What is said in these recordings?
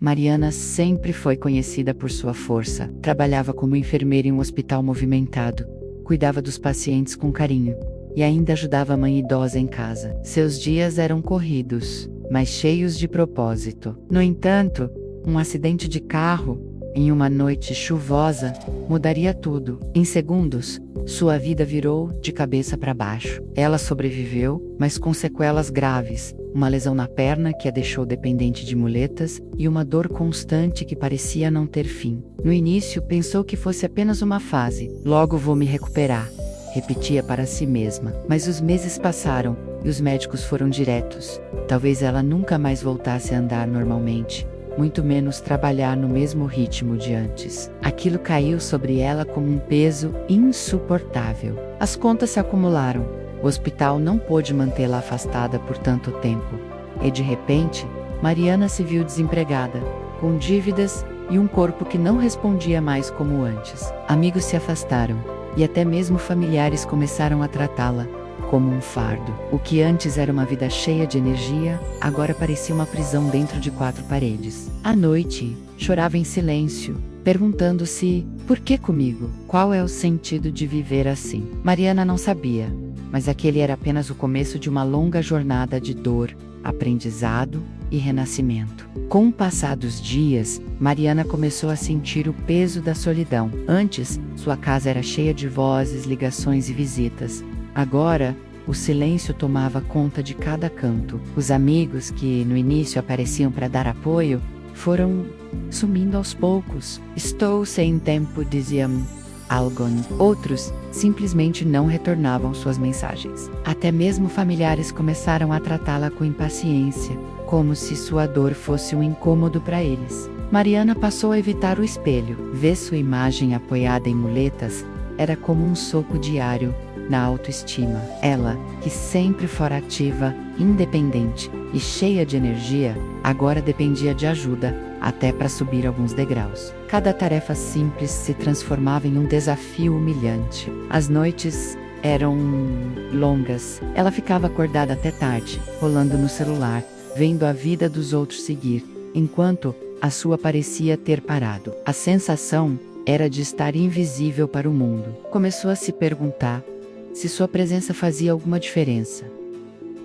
Mariana sempre foi conhecida por sua força. Trabalhava como enfermeira em um hospital movimentado, cuidava dos pacientes com carinho e ainda ajudava a mãe idosa em casa. Seus dias eram corridos, mas cheios de propósito. No entanto, um acidente de carro, em uma noite chuvosa, mudaria tudo. Em segundos, sua vida virou de cabeça para baixo. Ela sobreviveu, mas com sequelas graves, uma lesão na perna que a deixou dependente de muletas e uma dor constante que parecia não ter fim. No início, pensou que fosse apenas uma fase. Logo vou me recuperar, repetia para si mesma. Mas os meses passaram e os médicos foram diretos. Talvez ela nunca mais voltasse a andar normalmente, muito menos trabalhar no mesmo ritmo de antes. Aquilo caiu sobre ela como um peso insuportável. As contas se acumularam. O hospital não pôde mantê-la afastada por tanto tempo. E de repente, Mariana se viu desempregada, com dívidas e um corpo que não respondia mais como antes. Amigos se afastaram, e até mesmo familiares começaram a tratá-la como um fardo. O que antes era uma vida cheia de energia, agora parecia uma prisão dentro de 4 paredes. À noite, chorava em silêncio, perguntando-se: por que comigo? Qual é o sentido de viver assim? Mariana não sabia, mas aquele era apenas o começo de uma longa jornada de dor, aprendizado e renascimento. Com o passar dos dias, Mariana começou a sentir o peso da solidão. Antes, sua casa era cheia de vozes, ligações e visitas. Agora, o silêncio tomava conta de cada canto. Os amigos que no início apareciam para dar apoio foram sumindo aos poucos. Estou sem tempo, diziam alguns. Outros simplesmente não retornavam suas mensagens. Até mesmo familiares começaram a tratá-la com impaciência, como se sua dor fosse um incômodo para eles. Mariana passou a evitar o espelho. Ver sua imagem apoiada em muletas era como um soco diário na autoestima. Ela, que sempre fora ativa, independente e cheia de energia, agora dependia de ajuda, até para subir alguns degraus. Cada tarefa simples se transformava em um desafio humilhante. As noites eram longas. Ela ficava acordada até tarde, rolando no celular, vendo a vida dos outros seguir, enquanto a sua parecia ter parado. A sensação era de estar invisível para o mundo. Começou a se perguntar se sua presença fazia alguma diferença,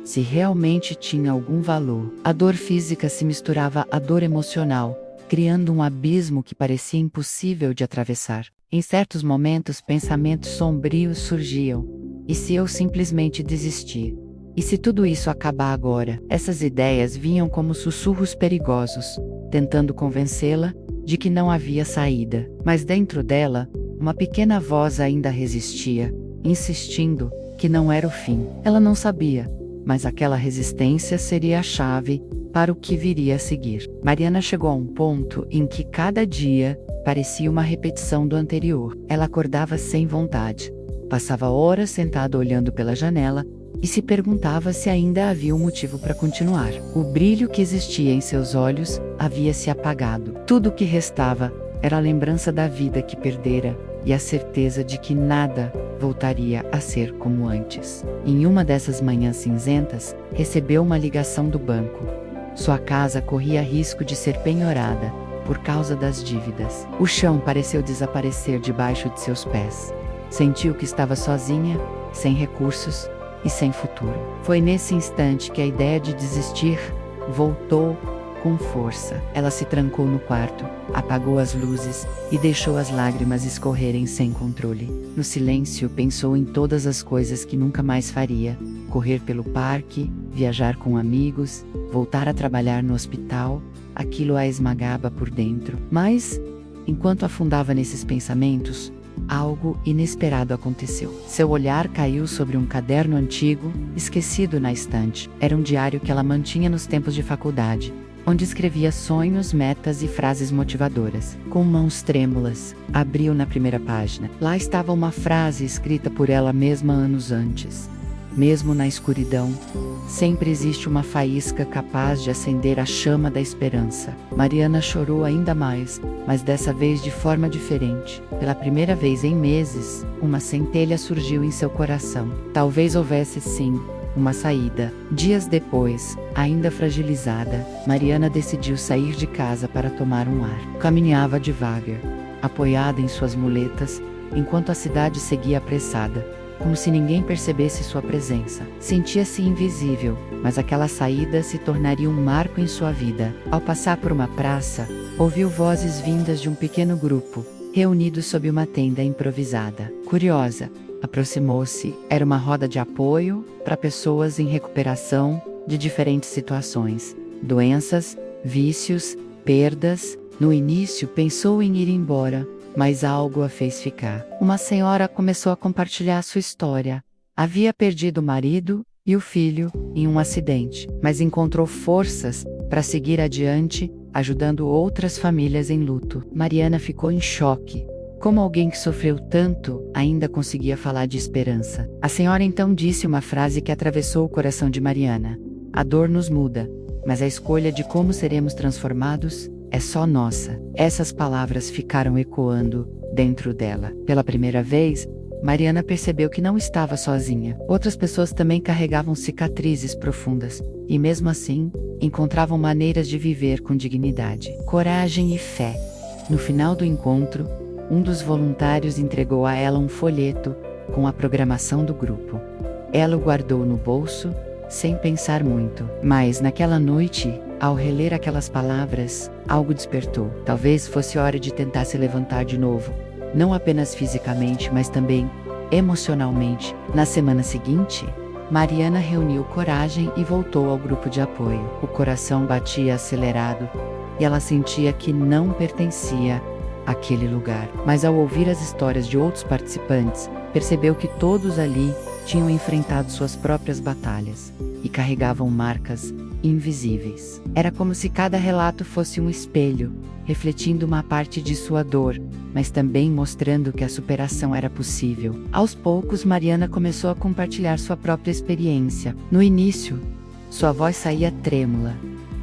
se realmente tinha algum valor. A dor física se misturava à dor emocional, criando um abismo que parecia impossível de atravessar. Em certos momentos, pensamentos sombrios surgiam. E se eu simplesmente desistir? E se tudo isso acabar agora? Essas ideias vinham como sussurros perigosos, tentando convencê-la de que não havia saída. Mas dentro dela, uma pequena voz ainda resistia, insistindo que não era o fim. Ela não sabia, mas aquela resistência seria a chave para o que viria a seguir. Mariana chegou a um ponto em que cada dia parecia uma repetição do anterior. Ela acordava sem vontade, passava horas sentada olhando pela janela e se perguntava se ainda havia um motivo para continuar. O brilho que existia em seus olhos havia se apagado. Tudo o que restava era a lembrança da vida que perdera e a certeza de que nada voltaria a ser como antes. Em uma dessas manhãs cinzentas, recebeu uma ligação do banco. Sua casa corria risco de ser penhorada por causa das dívidas. O chão pareceu desaparecer debaixo de seus pés. Sentiu que estava sozinha, sem recursos e sem futuro. Foi nesse instante que a ideia de desistir voltou com força. Ela se trancou no quarto, apagou as luzes e deixou as lágrimas escorrerem sem controle. No silêncio, pensou em todas as coisas que nunca mais faria: correr pelo parque, viajar com amigos, voltar a trabalhar no hospital. Aquilo a esmagava por dentro. Mas, enquanto afundava nesses pensamentos, algo inesperado aconteceu. Seu olhar caiu sobre um caderno antigo, esquecido na estante. Era um diário que ela mantinha nos tempos de faculdade, onde escrevia sonhos, metas e frases motivadoras. Com mãos trêmulas, abriu na primeira página. Lá estava uma frase escrita por ela mesma anos antes: mesmo na escuridão, sempre existe uma faísca capaz de acender a chama da esperança. Mariana chorou ainda mais, mas dessa vez de forma diferente. Pela primeira vez em meses, uma centelha surgiu em seu coração. Talvez houvesse sim uma saída. Dias depois, ainda fragilizada, Mariana decidiu sair de casa para tomar um ar. Caminhava devagar, apoiada em suas muletas, enquanto a cidade seguia apressada, como se ninguém percebesse sua presença. Sentia-se invisível, mas aquela saída se tornaria um marco em sua vida. Ao passar por uma praça, ouviu vozes vindas de um pequeno grupo, reunidos sob uma tenda improvisada. Curiosa, aproximou-se. Era uma roda de apoio para pessoas em recuperação de diferentes situações, doenças, vícios, perdas. No início pensou em ir embora, mas algo a fez ficar. Uma senhora começou a compartilhar sua história. Havia perdido o marido e o filho em um acidente, mas encontrou forças para seguir adiante, ajudando outras famílias em luto. Mariana ficou em choque. Como alguém que sofreu tanto ainda conseguia falar de esperança? A senhora então disse uma frase que atravessou o coração de Mariana: a dor nos muda, mas a escolha de como seremos transformados é só nossa. Essas palavras ficaram ecoando dentro dela. Pela primeira vez, Mariana percebeu que não estava sozinha. Outras pessoas também carregavam cicatrizes profundas, e mesmo assim, encontravam maneiras de viver com dignidade, coragem e fé. No final do encontro, um dos voluntários entregou a ela um folheto com a programação do grupo. Ela o guardou no bolso, sem pensar muito. Mas naquela noite, ao reler aquelas palavras, algo despertou. Talvez fosse hora de tentar se levantar de novo. Não apenas fisicamente, mas também emocionalmente. Na semana seguinte, Mariana reuniu coragem e voltou ao grupo de apoio. O coração batia acelerado e ela sentia que não pertencia àquele lugar. Mas ao ouvir as histórias de outros participantes, percebeu que todos ali tinham enfrentado suas próprias batalhas e carregavam marcas invisíveis. Era como se cada relato fosse um espelho, refletindo uma parte de sua dor, mas também mostrando que a superação era possível. Aos poucos, Mariana começou a compartilhar sua própria experiência. No início, sua voz saía trêmula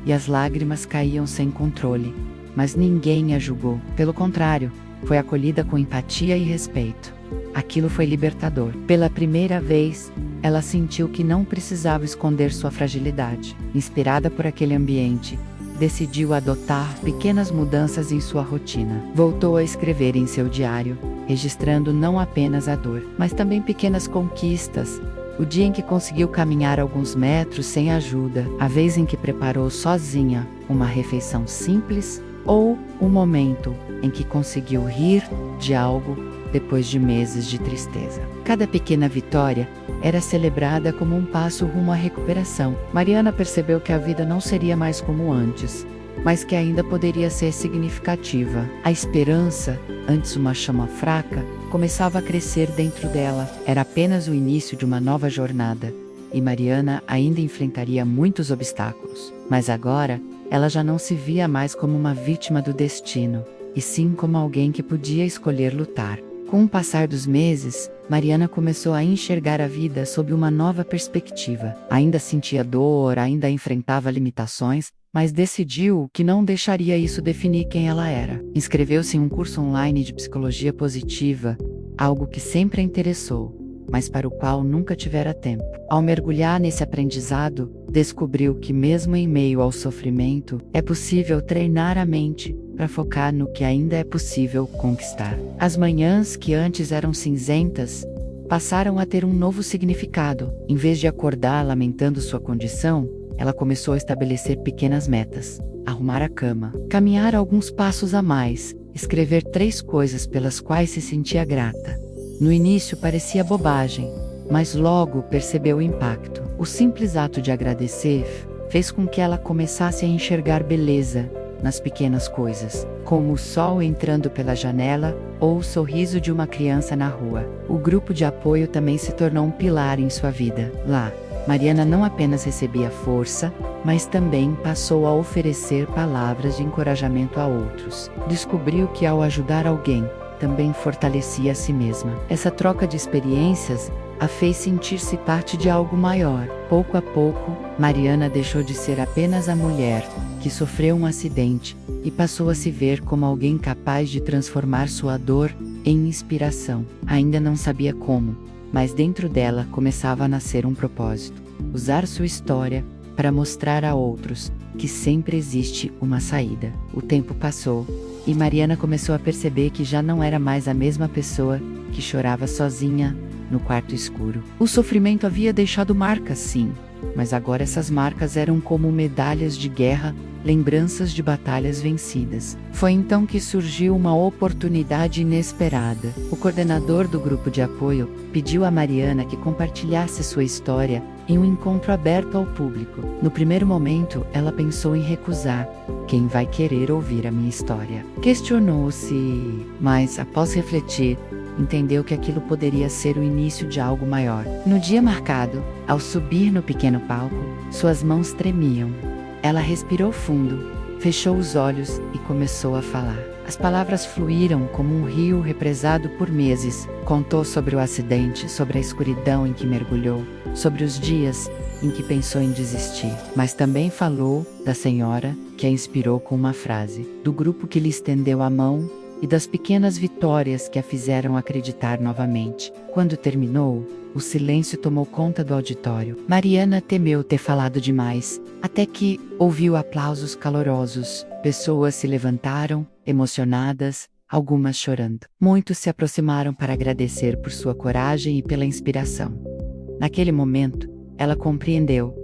e as lágrimas caíam sem controle, mas ninguém a julgou. Pelo contrário, foi acolhida com empatia e respeito. Aquilo foi libertador. Pela primeira vez, ela sentiu que não precisava esconder sua fragilidade. Inspirada por aquele ambiente, decidiu adotar pequenas mudanças em sua rotina. Voltou a escrever em seu diário, registrando não apenas a dor, mas também pequenas conquistas. O dia em que conseguiu caminhar alguns metros sem ajuda, a vez em que preparou sozinha uma refeição simples, ou o momento em que conseguiu rir de algo depois de meses de tristeza. Cada pequena vitória era celebrada como um passo rumo à recuperação. Mariana percebeu que a vida não seria mais como antes, mas que ainda poderia ser significativa. A esperança, antes uma chama fraca, começava a crescer dentro dela. Era apenas o início de uma nova jornada, e Mariana ainda enfrentaria muitos obstáculos. Mas agora, ela já não se via mais como uma vítima do destino, e sim como alguém que podia escolher lutar. Com o passar dos meses, Mariana começou a enxergar a vida sob uma nova perspectiva. Ainda sentia dor, ainda enfrentava limitações, mas decidiu que não deixaria isso definir quem ela era. Inscreveu-se em um curso online de psicologia positiva, algo que sempre a interessou, mas para o qual nunca tivera tempo. Ao mergulhar nesse aprendizado, descobriu que mesmo em meio ao sofrimento, é possível treinar a mente para focar no que ainda é possível conquistar. As manhãs que antes eram cinzentas, passaram a ter um novo significado. Em vez de acordar lamentando sua condição, ela começou a estabelecer pequenas metas. Arrumar a cama, caminhar alguns passos a mais, escrever 3 coisas pelas quais se sentia grata. No início parecia bobagem, mas logo percebeu o impacto. O simples ato de agradecer fez com que ela começasse a enxergar beleza nas pequenas coisas, como o sol entrando pela janela ou o sorriso de uma criança na rua. O grupo de apoio também se tornou um pilar em sua vida. Lá, Mariana não apenas recebia força, mas também passou a oferecer palavras de encorajamento a outros. Descobriu que ao ajudar alguém, também fortalecia a si mesma. Essa troca de experiências a fez sentir-se parte de algo maior. Pouco a pouco, Mariana deixou de ser apenas a mulher que sofreu um acidente e passou a se ver como alguém capaz de transformar sua dor em inspiração. Ainda não sabia como, mas dentro dela começava a nascer um propósito. usar sua história para mostrar a outros que sempre existe uma saída. O tempo passou e Mariana começou a perceber que já não era mais a mesma pessoa que chorava sozinha no quarto escuro. O sofrimento havia deixado marcas, sim, mas agora essas marcas eram como medalhas de guerra, lembranças de batalhas vencidas. Foi então que surgiu uma oportunidade inesperada. O coordenador do grupo de apoio pediu a Mariana que compartilhasse sua história em um encontro aberto ao público. No primeiro momento, ela pensou em recusar. Quem vai querer ouvir a minha história? Questionou-se, mas após refletir, entendeu que aquilo poderia ser o início de algo maior. No dia marcado, ao subir no pequeno palco, suas mãos tremiam. Ela respirou fundo, fechou os olhos e começou a falar. As palavras fluíram como um rio represado por meses. Contou sobre o acidente, sobre a escuridão em que mergulhou, sobre os dias em que pensou em desistir. Mas também falou da senhora que a inspirou com uma frase, do grupo que lhe estendeu a mão e das pequenas vitórias que a fizeram acreditar novamente. Quando terminou, o silêncio tomou conta do auditório. Mariana temeu ter falado demais, até que ouviu aplausos calorosos. Pessoas se levantaram, emocionadas, algumas chorando. Muitos se aproximaram para agradecer por sua coragem e pela inspiração. Naquele momento, ela compreendeu.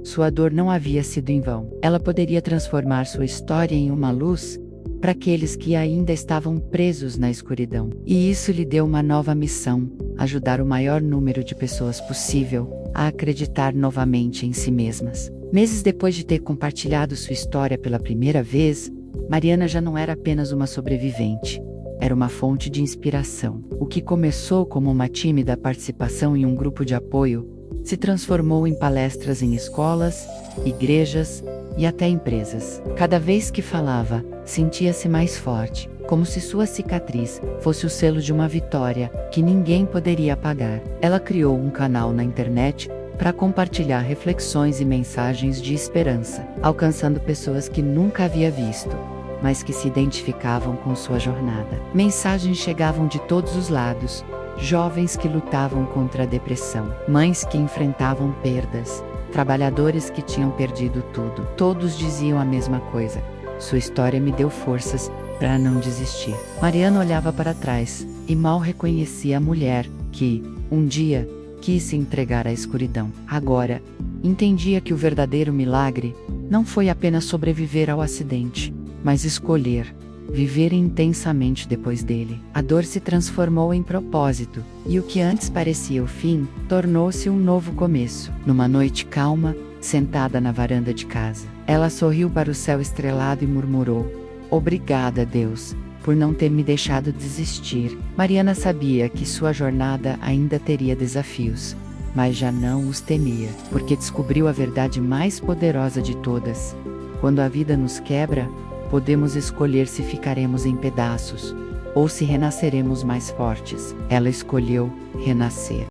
Sua dor não havia sido em vão. Ela poderia transformar sua história em uma luz para aqueles que ainda estavam presos na escuridão. E isso lhe deu uma nova missão: ajudar o maior número de pessoas possível a acreditar novamente em si mesmas. Meses depois de ter compartilhado sua história pela primeira vez, Mariana já não era apenas uma sobrevivente. Era uma fonte de inspiração. O que começou como uma tímida participação em um grupo de apoio se transformou em palestras em escolas, igrejas e até empresas. Cada vez que falava, sentia-se mais forte, como se sua cicatriz fosse o selo de uma vitória que ninguém poderia apagar. Ela criou um canal na internet para compartilhar reflexões e mensagens de esperança, alcançando pessoas que nunca havia visto, mas que se identificavam com sua jornada. Mensagens chegavam de todos os lados: jovens que lutavam contra a depressão, mães que enfrentavam perdas, trabalhadores que tinham perdido tudo. Todos diziam a mesma coisa: sua história me deu forças para não desistir. Mariana olhava para trás e mal reconhecia a mulher que, um dia, quis se entregar à escuridão. Agora, entendia que o verdadeiro milagre não foi apenas sobreviver ao acidente, mas escolher viver intensamente depois dele. A dor se transformou em propósito, e o que antes parecia o fim, tornou-se um novo começo. Numa noite calma, sentada na varanda de casa, ela sorriu para o céu estrelado e murmurou: "Obrigada, Deus, por não ter me deixado desistir." Mariana sabia que sua jornada ainda teria desafios, mas já não os temia, porque descobriu a verdade mais poderosa de todas: quando a vida nos quebra, podemos escolher se ficaremos em pedaços ou se renasceremos mais fortes. Ela escolheu renascer.